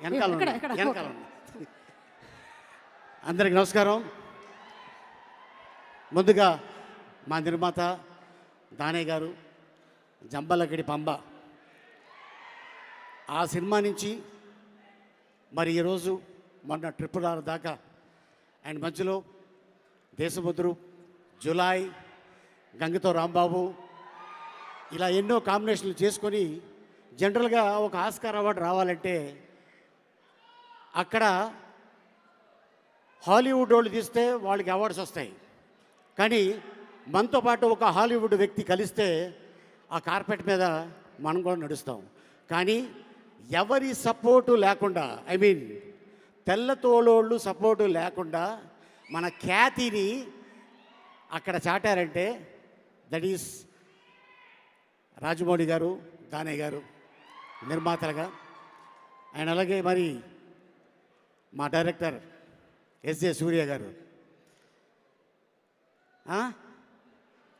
వెనకాల ఎక్కడ? వెనకాల అందరికి నమస్కారం. ముందుగా మా నిర్మాత దానయ్య గారు, జంబలగడి పంబ, ఆ సినిమా నుంచి మరి ఈరోజు మొన్న ట్రిపుల్ ఆర్ దాకా అండ్ మధ్యలో దేశముద్రు, జులాయ్, గంగతో రాంబాబు, ఇలా ఎన్నో కాంబినేషన్లు చేసుకొని జనరల్గా ఒక ఆస్కార్ అవార్డు రావాలంటే అక్కడ హాలీవుడ్ వాళ్ళు తీస్తే వాళ్ళకి అవార్డ్స్ వస్తాయి. కానీ మనతో పాటు ఒక హాలీవుడ్ వ్యక్తి కలిస్తే ఆ కార్పెట్ మీద మనం కూడా నడుస్తాం. కానీ ఎవరి సపోర్టు లేకుండా, ఐ మీన్ తెల్లతోళోళ్ళు సపోర్టు లేకుండా మన ఖ్యాతిని అక్కడ చాటారంటే దట్ ఈస్ రాజమౌళి గారు, దానయ్య గారు నిర్మాతలుగా. అండ్ అలాగే మరి మా డైరెక్టర్ ఎస్జే సూర్య గారు,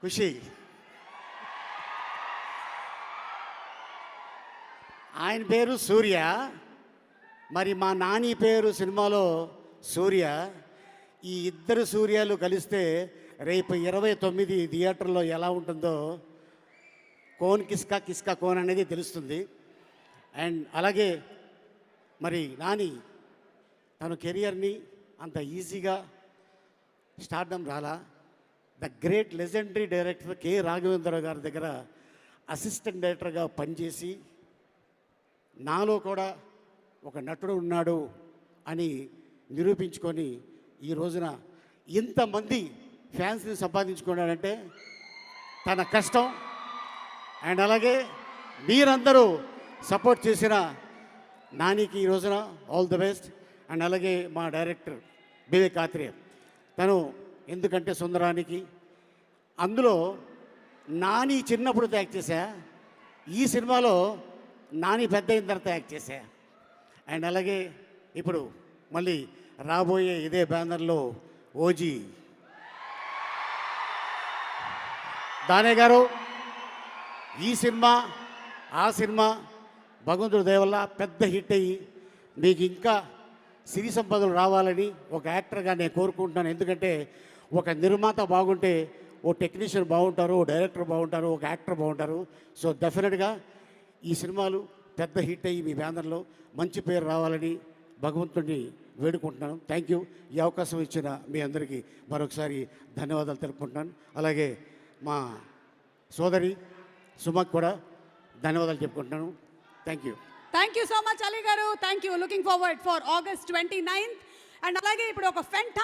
ఖుషి, ఆయన పేరు సూర్య, మరి మా నాని పేరు సినిమాలో సూర్య. ఈ ఇద్దరు సూర్యాలు కలిస్తే రేపు 29 థియేటర్లో ఎలా ఉంటుందో కోన్ కిస్కా కిస్కా కోన్ అనేది తెలుస్తుంది. అండ్ అలాగే మరి నాని తన కెరియర్ని అంత ఈజీగా స్టార్డమ్ రాలా. The great legendary director K Raghavendra Rao గారి దగ్గర అసిస్టెంట్ డైరెక్టర్గా పనిచేసి నాలో కూడా ఒక నటుడు ఉన్నాడు అని నిరూపించుకొని ఈ రోజున ఇంతమంది ఫ్యాన్స్ని సంపాదించుకున్నాడంటే తన కష్టం. అండ్ అలాగే మీరందరూ సపోర్ట్ చేసిన నానికి ఈ రోజున ఆల్ ది బెస్ట్. అండ్ అలాగే మా డైరెక్టర్ వివేక్ ఆత్రేయ, తను ఎందుకంటే సుందరానికి అందులో నాని చిన్నప్పుడు యాక్ట్ చేశా, ఈ సినిమాలో నాని పెద్ద అయిన తర్వాత యాక్ట్ చేశా. అండ్ అలాగే ఇప్పుడు మళ్ళీ రాబోయే ఇదే బ్యానర్లో ఓజీ దానయ్య గారు, ఈ సినిమా ఆ సినిమా భగవంతుడి దయ వల్ల పెద్ద హిట్ అయ్యి మీకు ఇంకా సిరి సంపదలు రావాలని ఒక యాక్టర్గా నేను కోరుకుంటున్నాను. ఎందుకంటే ఒక నిర్మాత బాగుంటే ఓ టెక్నీషియన్ బాగుంటారు, ఓ డైరెక్టర్ బాగుంటారు, ఒక యాక్టర్ బాగుంటారు. సో డెఫినెట్గా ఈ సినిమాలు పెద్ద హిట్ అయ్యి మీ బ్యానర్లో మంచి పేరు రావాలని భగవంతుడిని వేడుకుంటున్నాను. Thank you. ఈ అవకాశం ఇచ్చిన మీ అందరికీ మరొకసారి ధన్యవాదాలు తెలుపుకుంటున్నాను. అలాగే మా సోదరి సుమక్ కూడా ధన్యవాదాలు చెప్పుకుంటున్నాను. Thank you. Thank you so much Ali గారు. Thank you. Looking forward for August 29th. And అలాగే ఇప్పుడు ఒక ఫెంటాస్టిక్